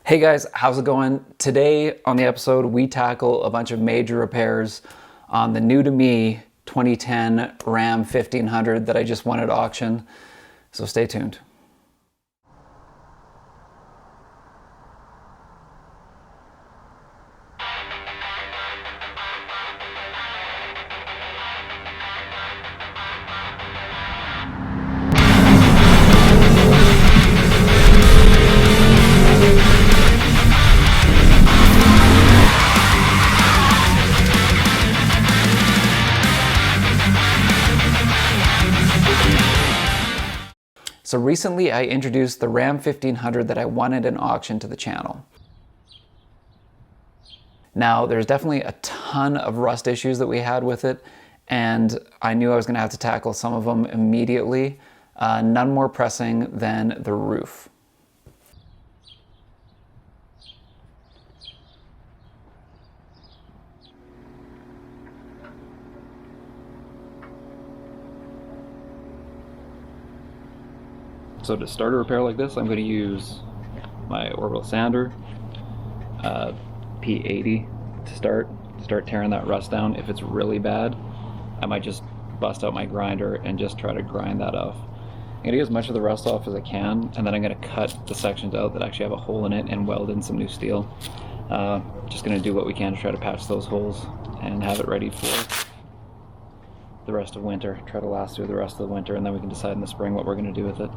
Hey guys, how's it going? Today on the episode, we tackle a bunch of major repairs on the new to me 2010 Ram 1500 that I just won at auction. So stay tuned. So recently I introduced the Ram 1500 that I won at an auction to the channel. Now there's definitely a ton of rust issues that we had with it, and I knew I was going to have to tackle some of them immediately. None more pressing than the roof. So to start a repair like this, I'm going to use my orbital sander, P80, to start tearing that rust down. If it's really bad, I might just bust out my grinder and just try to grind that off. I'm going to get as much of the rust off as I can, and then I'm going to cut the sections out that actually have a hole in it and weld in some new steel. Just going to do what we can to try to patch those holes and have it ready for the rest of winter. Try to last through the rest of the winter, and then we can decide in the spring what we're going to do with it.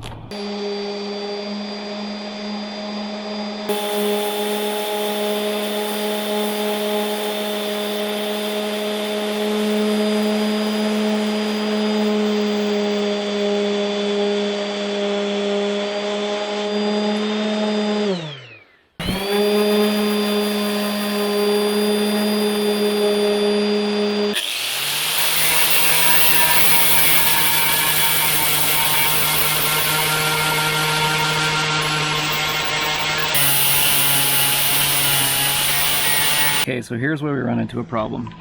Okay, so here's where we run into a problem.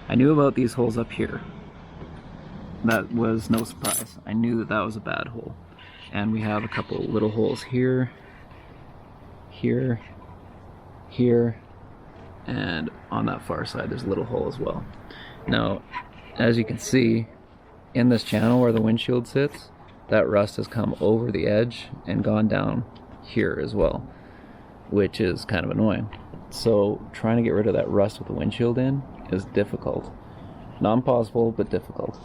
I knew about these holes up here. That was no surprise. I knew that that was a bad hole. And we have a couple little holes here, here, here, and on that far side there's a little hole as well. Now, as you can see, in this channel where the windshield sits, that rust has come over the edge and gone down here as well, which is kind of annoying. So trying to get rid of that rust with the windshield in is difficult. Not impossible, but difficult.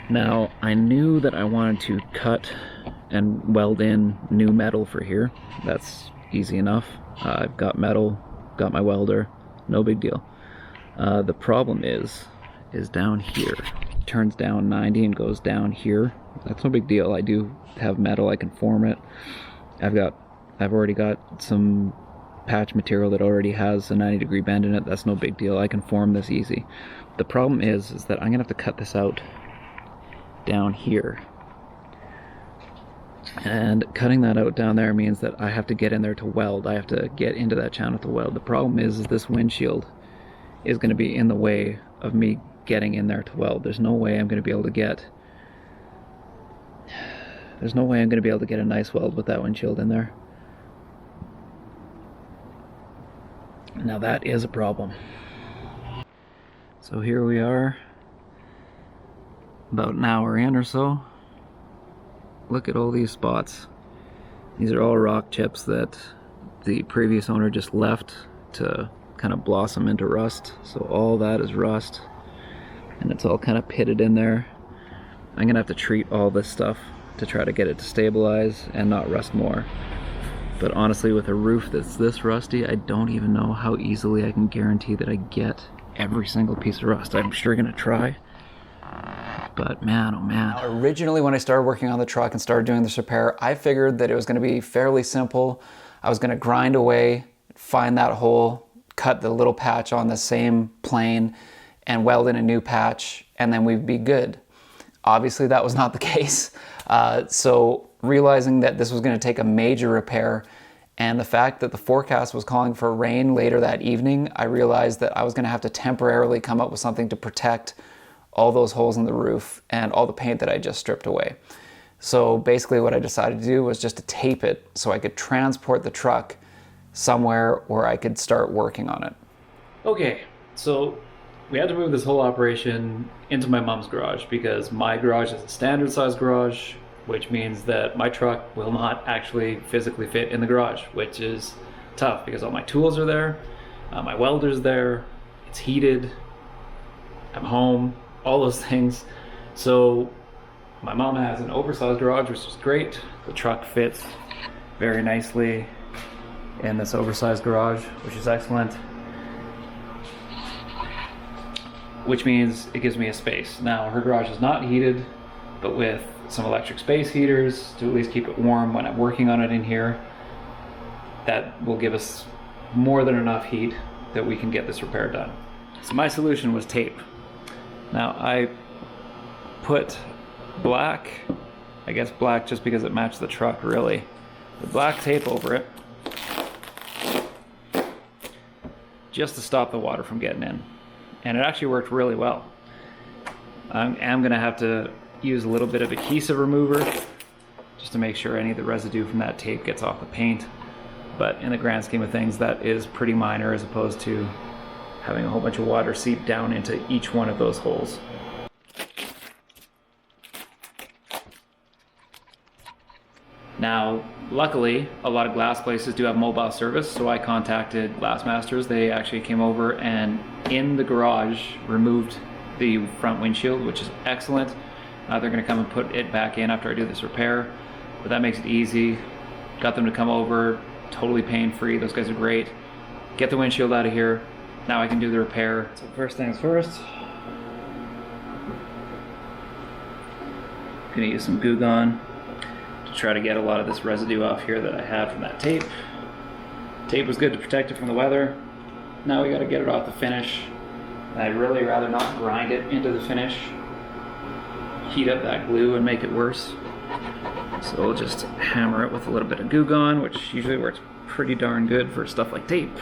Now, I knew that I wanted to cut and weld in new metal for here. That's easy enough. I've got metal, got my welder, no big deal. The problem is down here. It turns down 90 and goes down here. That's no big deal. I do have metal, I can form it. I've already got some patch material that already has a 90-degree bend in it. That's no big deal. I can form this easy. The problem is that I'm gonna have to cut this out down here, and cutting that out down there means that I have to get in there to weld. I have to get into that channel to weld. The problem is this windshield is going to be in the way of me getting in there to weld. There's no way I'm going to be able to get a nice weld with that windshield in there. Now that is a problem. So here we are, about an hour in or so. Look at all these spots. These are all rock chips that the previous owner just left to kind of blossom into rust. So all that is rust, and it's all kind of pitted in there. I'm gonna have to treat all this stuff to try to get it to stabilize and not rust more. But honestly, with a roof that's this rusty, I don't even know how easily I can guarantee that I get every single piece of rust. I'm sure gonna try, but man, oh man. Now, originally when I started working on the truck and started doing this repair, I figured that it was gonna be fairly simple. I was gonna grind away, find that hole, cut the little patch on the same plane, and weld in a new patch, and then we'd be good. Obviously that was not the case. So realizing that this was going to take a major repair, and the fact that the forecast was calling for rain later that evening, I realized that I was going to have to temporarily come up with something to protect all those holes in the roof and all the paint that I just stripped away. So basically what I decided to do was just to tape it so I could transport the truck somewhere where I could start working on it. Okay, so we had to move this whole operation into my mom's garage because my garage is a standard size garage, which means that my truck will not actually physically fit in the garage, which is tough because all my tools are there, my welder's there, it's heated, I'm home, all those things. So my mom has an oversized garage, which is great. The truck fits very nicely in this oversized garage, which is excellent. Which means it gives me a space. Now, her garage is not heated, but with some electric space heaters to at least keep it warm when I'm working on it in here, that will give us more than enough heat that we can get this repair done. So my solution was tape. Now, I put black, I guess black just because it matched the truck really, the black tape over it, just to stop the water from getting in. And it actually worked really well. I am gonna have to use a little bit of adhesive remover just to make sure any of the residue from that tape gets off the paint. But in the grand scheme of things, that is pretty minor as opposed to having a whole bunch of water seep down into each one of those holes. Now, luckily, a lot of glass places do have mobile service, so I contacted Glassmasters. They actually came over and in the garage removed the front windshield, which is excellent. They're gonna come and put it back in after I do this repair, but that makes it easy. Got them to come over, totally pain-free. Those guys are great. Get the windshield out of here. Now I can do the repair. So first things first, gonna use some Goo Gone to try to get a lot of this residue off here that I had from that tape. Tape was good to protect it from the weather. Now we got to get it off the finish. I'd really rather not grind it into the finish, heat up that glue and make it worse. So we'll just hammer it with a little bit of Goo Gone, which usually works pretty darn good for stuff like tape.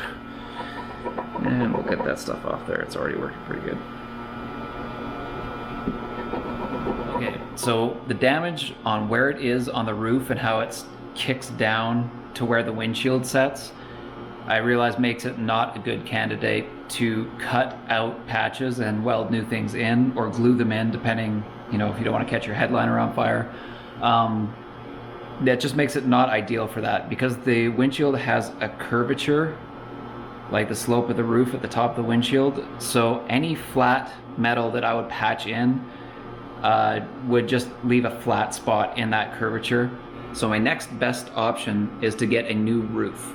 And we'll get that stuff off there. It's already working pretty good. Okay, so the damage on where it is on the roof and how it kicks down to where the windshield sets, I realize makes it not a good candidate to cut out patches and weld new things in or glue them in, depending, you know, if you don't want to catch your headliner on fire. That just makes it not ideal for that because the windshield has a curvature, like the slope of the roof at the top of the windshield. So any flat metal that I would patch in would just leave a flat spot in that curvature. So my next best option is to get a new roof.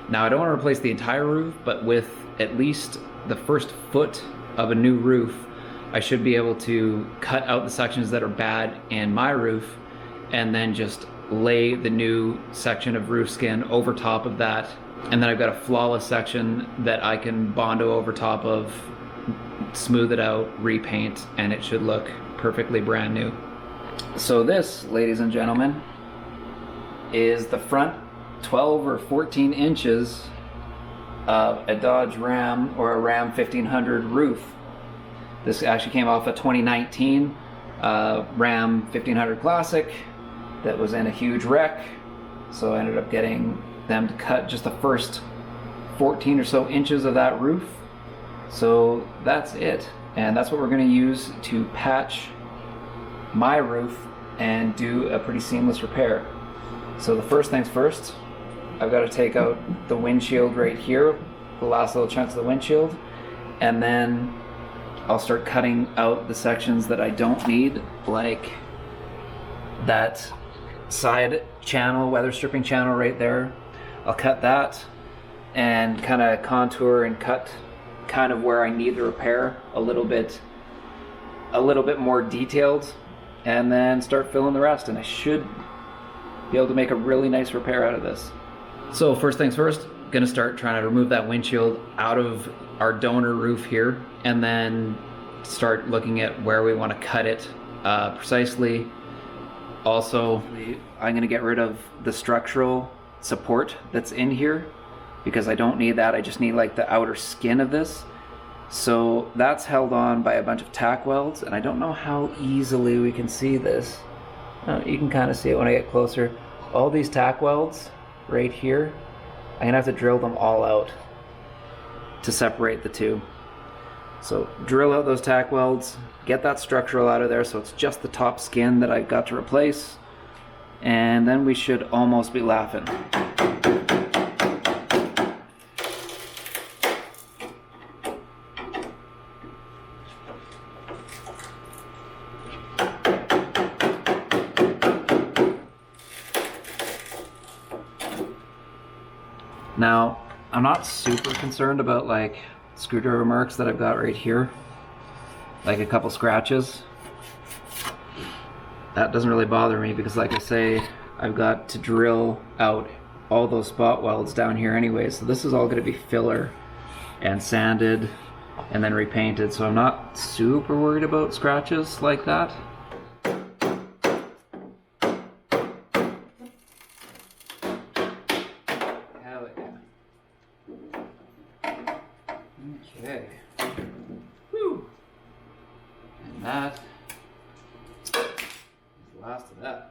Now I don't want to replace the entire roof, but with at least the first foot of a new roof, I should be able to cut out the sections that are bad in my roof and then just lay the new section of roof skin over top of that. And then I've got a flawless section that I can Bondo over top of, smooth it out, repaint, and it should look perfectly brand new. So this, ladies and gentlemen, is the front 12 or 14 inches of a Dodge Ram or a Ram 1500 roof. This actually came off a 2019 Ram 1500 Classic that was in a huge wreck. So I ended up getting them to cut just the first 14 or so inches of that roof. So that's it. And that's what we're going to use to patch my roof and do a pretty seamless repair. So the first things first, I've got to take out the windshield right here, the last little chunks of the windshield, and then I'll start cutting out the sections that I don't need, like that side channel, weather stripping channel right there. I'll cut that and kind of contour and cut kind of where I need the repair a little bit more detailed, and then start filling the rest, and I should be able to make a really nice repair out of this. So first things first, gonna start trying to remove that windshield out of our donor roof here, and then start looking at where we want to cut it precisely. Also, I'm gonna get rid of the structural support that's in here because I don't need that. I just need like the outer skin of this. So that's held on by a bunch of tack welds, and I don't know how easily we can see this. You can kind of see it when I get closer. All these tack welds right here I'm gonna have to drill them all out to separate the two. So drill out those tack welds, get that structural out of there so it's just the top skin that I've got to replace, and then we should almost be laughing. Now, I'm not super concerned about like screwdriver marks that I've got right here, like a couple scratches. That doesn't really bother me because, like I say, I've got to drill out all those spot welds down here anyway, so this is all going to be filler and sanded and then repainted, so I'm not super worried about scratches like that. Okay. Whew. And that is the last of that.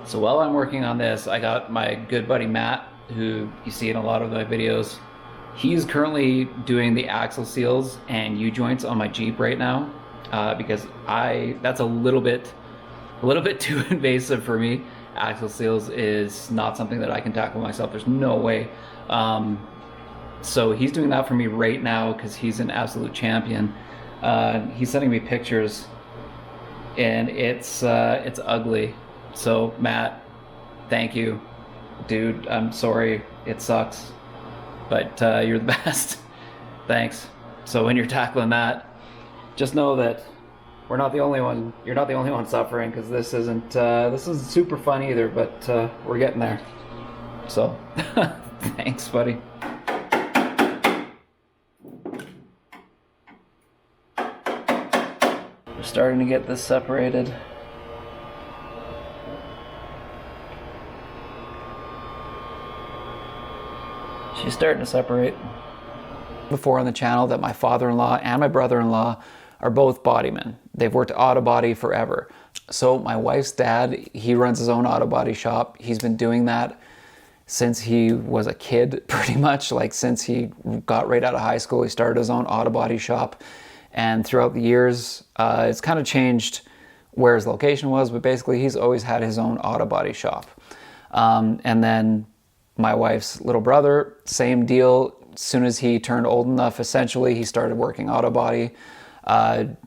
So while I'm working on this, I got my good buddy Matt, who you see in a lot of my videos. He's currently doing the axle seals and U-joints on my Jeep right now, because that's a little bit too invasive for me. Axle seals is not something that I can tackle myself. There's no way. So he's doing that for me right now because he's an absolute champion. He's sending me pictures, and it's ugly. So Matt, thank you, dude. I'm sorry, it sucks, but you're the best. Thanks. So when you're tackling that, just know that we're not the only one. You're not the only one suffering, because this isn't super fun either. But we're getting there. So thanks, buddy. We're starting to get this separated. She's starting to separate. Before on the channel that my father-in-law and my brother-in-law are both bodymen. They've worked auto body forever. So my wife's dad, he runs his own auto body shop. He's been doing that since he was a kid, pretty much. Like since he got right out of high school, he started his own auto body shop. And throughout the years, it's kind of changed where his location was, but basically he's always had his own auto body shop. And then my wife's little brother, same deal. As soon as he turned old enough, essentially, he started working auto body.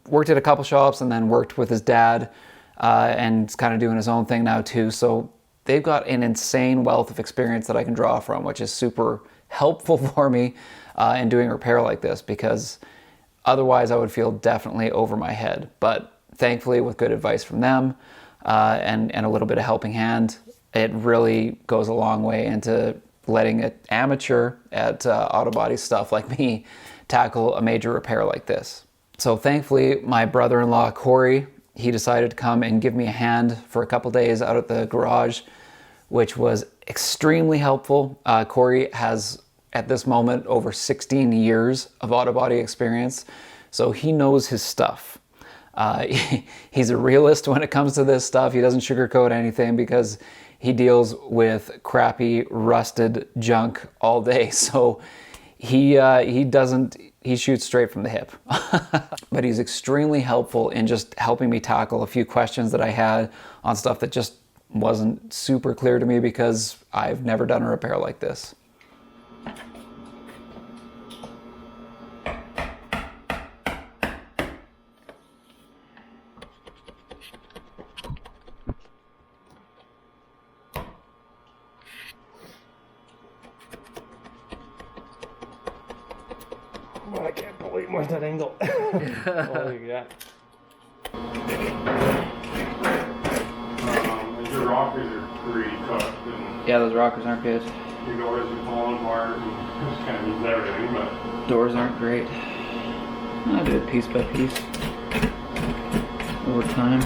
Worked at a couple shops and then worked with his dad, and is kind of doing his own thing now too. So they've got an insane wealth of experience that I can draw from, which is super helpful for me in doing repair like this, because otherwise I would feel definitely over my head. But thankfully, with good advice from them and a little bit of helping hand, it really goes a long way into letting an amateur at auto body stuff like me tackle a major repair like this. So thankfully, my brother-in-law, Corey, he decided to come and give me a hand for a couple days out at the garage, which was extremely helpful. Corey has, at this moment, over 16 years of auto body experience, so he knows his stuff. He's a realist when it comes to this stuff. He doesn't sugarcoat anything because he deals with crappy, rusted junk all day. So he shoots straight from the hip. But he's extremely helpful in just helping me tackle a few questions that I had on stuff that just wasn't super clear to me because I've never done a repair like this. But I can't believe much that angle. Oh, yeah. The rockers are pretty cooked. And Yeah, those rockers aren't good. your doors are falling apart and just kind of needs everything, but Doors aren't great. I'll do it piece by piece over time.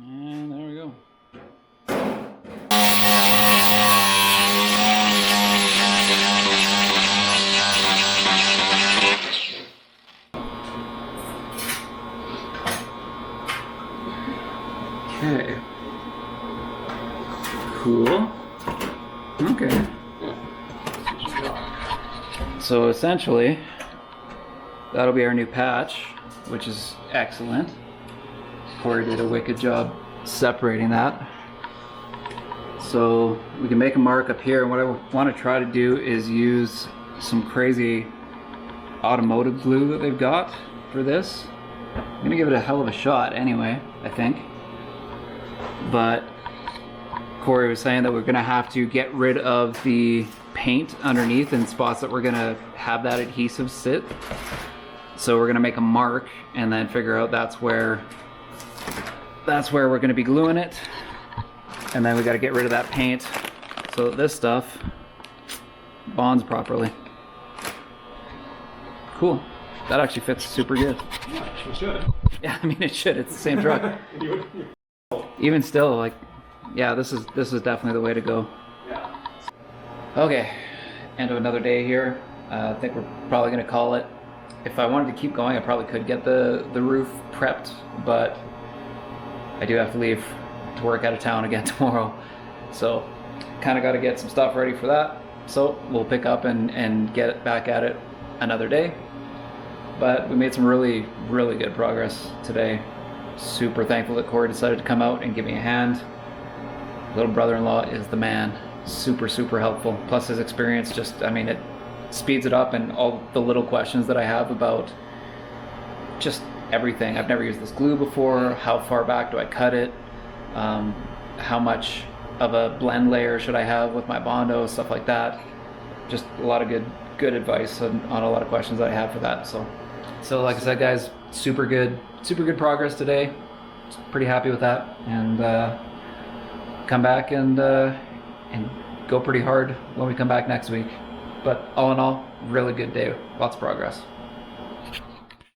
And there we go. Okay. Cool. Okay. So essentially, that'll be our new patch, which is excellent. Corey did a wicked job separating that. So we can make a mark up here, and what I want to try to do is use some crazy automotive glue that they've got for this. I'm gonna give it a hell of a shot anyway, I think. But Corey was saying that we're gonna have to get rid of the paint underneath in spots that we're gonna have that adhesive sit. So we're gonna make a mark and then figure out that's where we're gonna be gluing it. And then we gotta get rid of that paint so that this stuff bonds properly. Cool. That actually fits super good. yeah, it should. Yeah, I mean it should. It's the same truck. Even still, like, yeah, this is definitely the way to go. Yeah. Okay, end of another day here. I think we're probably gonna call it. If I wanted to keep going, I probably could get the roof prepped, but I do have to leave to work out of town again tomorrow. So kind of got to get some stuff ready for that. So we'll pick up and get back at it another day. But we made some really, really good progress today. Super thankful that Corey decided to come out and give me a hand. Little brother-in-law is the man. Super, super helpful. Plus his experience just, I mean, it speeds it up, and all the little questions that I have about just everything. I've never used this glue before. How far back do I cut it? How much of a blend layer should I have with my Bondo? Stuff like that. Just a lot of good advice on a lot of questions that I have for that. So like I said, guys, super good progress today. Pretty happy with that, and come back and go pretty hard when we come back next week. But all in all, really good day. Lots of progress.